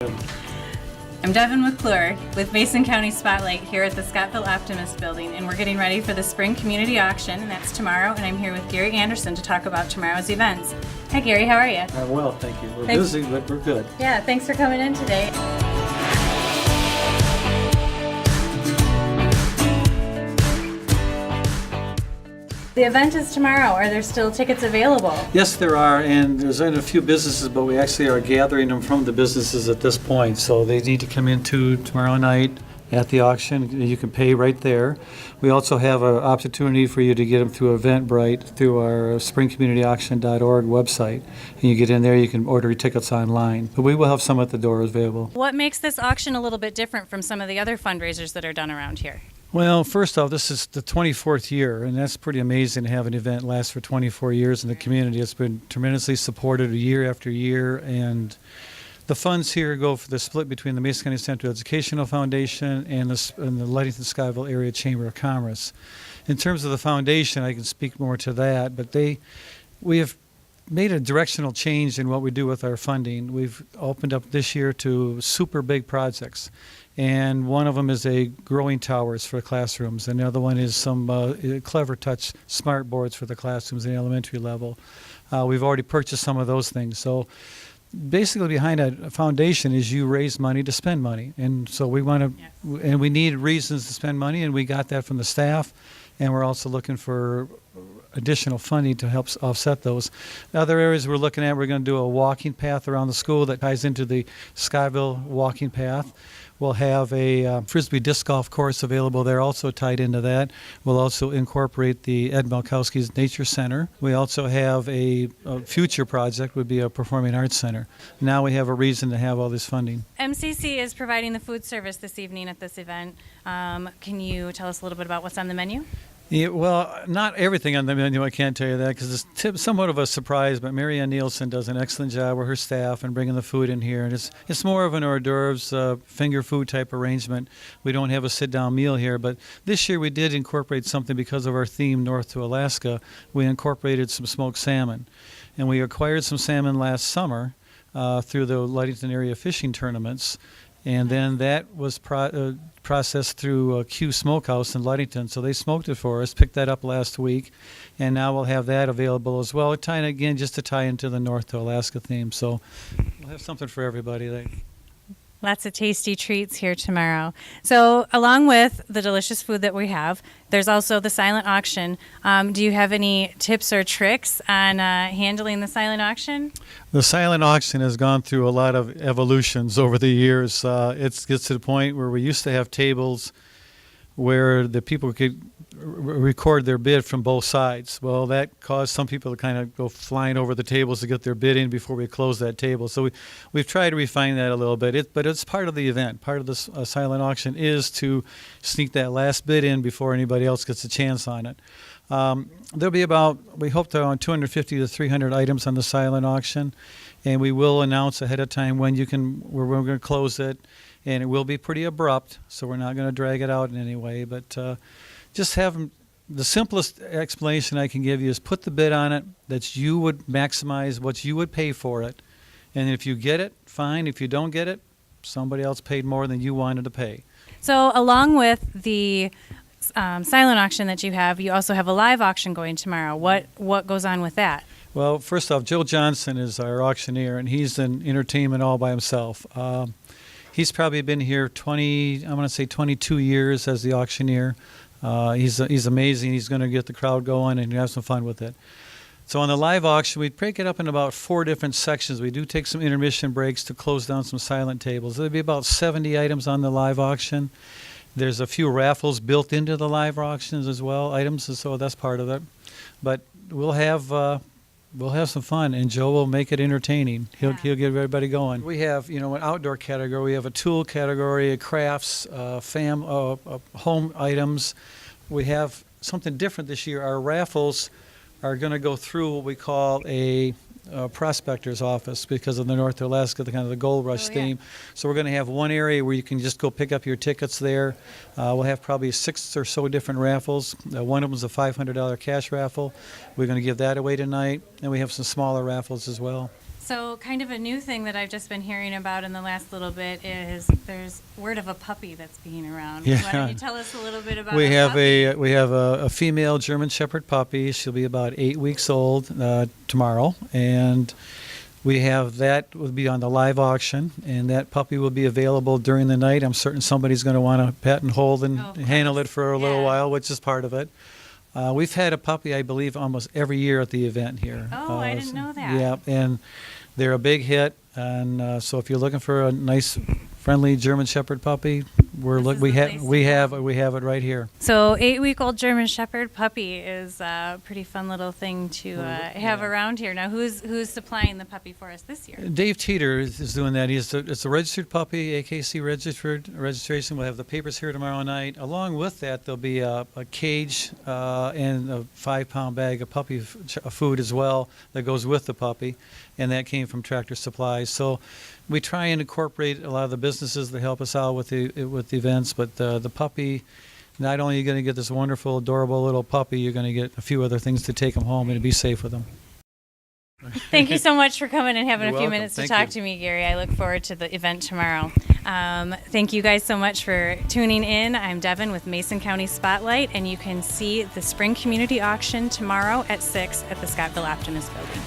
I'm Devin McClure with Mason County Spotlight here at the Scottville Optimist Building, and we're getting ready for the Spring Community Auction, and that's tomorrow, and I'm here with Gary Anderson to talk about tomorrow's events. Hi Gary, how are you? I'm well, thank you. We're busy, but we're good. Yeah, thanks for coming in today. The event is tomorrow. Are there still tickets available? Yes, there are, and there's only a few businesses, but we actually are gathering them from the businesses at this point. So they need to come into tomorrow night at the auction. You can pay right there. We also have an opportunity for you to get them through Eventbrite, through our springcommunityauction.org website. And you get in there, you can order your tickets online. But we will have some at the door available. What makes this auction a little bit different from some of the other fundraisers that are done around here? Well, first off, this is the 24th year, and that's pretty amazing to have an event last for 24 years in the community. It's been tremendously supported year after year, and the funds here go for the split between the Mason County Central Educational Foundation and the Ludington-Scottville Area Chamber of Commerce. In terms of the foundation, I can speak more to that, but we have made a directional change in what we do with our funding. We've opened up this year to super big projects. And one of them is a growing towers for classrooms, and the other one is some clever touch smart boards for the classrooms in the elementary level. We've already purchased some of those things. So basically behind a foundation is you raise money to spend money. And so we want to, and we need reasons to spend money, and we got that from the staff. And we're also looking for additional funding to help offset those. The other areas we're looking at, we're going to do a walking path around the school that ties into the Scottville walking path. We'll have a Frisbee disc golf course available there, also tied into that. We'll also incorporate the Ed Malkowski's Nature Center. We also have a future project would be a performing arts center. Now we have a reason to have all this funding. MCC is providing the food service this evening at this event. Can you tell us a little bit about what's on the menu? Yeah, well, not everything on the menu, I can't tell you that, because it's somewhat of a surprise, but Mary Ann Nielsen does an excellent job with her staff and bringing the food in here. And it's more of an hors d'oeuvres, finger food type arrangement. We don't have a sit-down meal here, but this year we did incorporate something because of our theme, North to Alaska. We incorporated some smoked salmon. And we acquired some salmon last summer through the Ludington area fishing tournaments. And then that was processed through Q Smokehouse in Ludington. So they smoked it for us, picked that up last week, and now we'll have that available as well. Tying again, just to tie into the North to Alaska theme. So we'll have something for everybody. Lots of tasty treats here tomorrow. So along with the delicious food that we have, there's also the silent auction. Do you have any tips or tricks on handling the silent auction? The silent auction has gone through a lot of evolutions over the years. It gets to the point where we used to have tables where the people could record their bid from both sides. Well, that caused some people to kind of go flying over the tables to get their bid in before we close that table. So we've tried to refine that a little bit. But it's part of the event. Part of this silent auction is to sneak that last bid in before anybody else gets a chance on it. There'll be we hope to around 250 to 300 items on the silent auction, and we will announce ahead of time when we're going to close it, and it will be pretty abrupt, so we're not going to drag it out in any way, but just have them. The simplest explanation I can give you is put the bid on it that you would maximize what you would pay for it, and if you get it, fine. If you don't get it, somebody else paid more than you wanted to pay. So along with the silent auction that you also have a live auction going tomorrow. What goes on with that? Well, first off, Joe Johnson is our auctioneer, and he's in entertainment all by himself. He's probably been here 22 years as the auctioneer. He's amazing. He's going to get the crowd going and have some fun with it. So on the live auction, we break it up in about 4 different sections. We do take some intermission breaks to close down some silent tables. There'll be about 70 items on the live auction. There's a few raffles built into the live auctions as well, items, so that's part of it. But we'll have some fun, and Joe will make it entertaining. He'll get everybody going. We have, an outdoor category. We have a tool category, a crafts, home items. We have something different this year. Our raffles are going to go through what we call a prospector's office because of the North Alaska, the kind of the gold rush theme. So we're going to have one area where you can just go pick up your tickets there. We'll have probably 6 or so different raffles. One of them is a $500 cash raffle. We're going to give that away tonight, and we have some smaller raffles as well. So, kind of a new thing that I've just been hearing about in the last little bit is there's word of a puppy that's being around. Yeah. Why don't you tell us a little bit about We our have puppy? we have a female German Shepherd puppy. She'll be about 8 weeks old tomorrow, and we have that will be on the live auction, and that puppy will be available during the night. I'm certain somebody's going to want to pet and hold and Oh, of handle course. it for a little Yeah. while, which is part of it. We've had a puppy, I believe, almost every year at the event here. Oh, I didn't know that. Yeah, and they're a big hit. And so, if you're looking for a nice, friendly German Shepherd puppy, This is the place to we have it right here. So, 8-week-old German Shepherd puppy is a pretty fun little thing to have yeah. around here. Now, who's supplying the puppy for us this year? Dave Teeter is doing that. It's a registered puppy, AKC registered registration. We'll have the papers here tomorrow night. Along with that, there'll be a cage and a 5-pound bag of puppy food as well that goes with the puppy, and that came from Tractor Supply. So we try and incorporate a lot of the businesses that help us out with the events, but the puppy. Not only are you going to get this wonderful, adorable little puppy, you're going to get a few other things to take them home and be safe with them. Thank you so much for coming and having You're a few welcome. minutes to Thank talk you. to me, Gary. I look forward to the event tomorrow. Thank you guys so much for tuning in. I'm Devin with Mason County Spotlight, and you can see the Spring Community Auction tomorrow at 6 at the Scottville Optimist Building.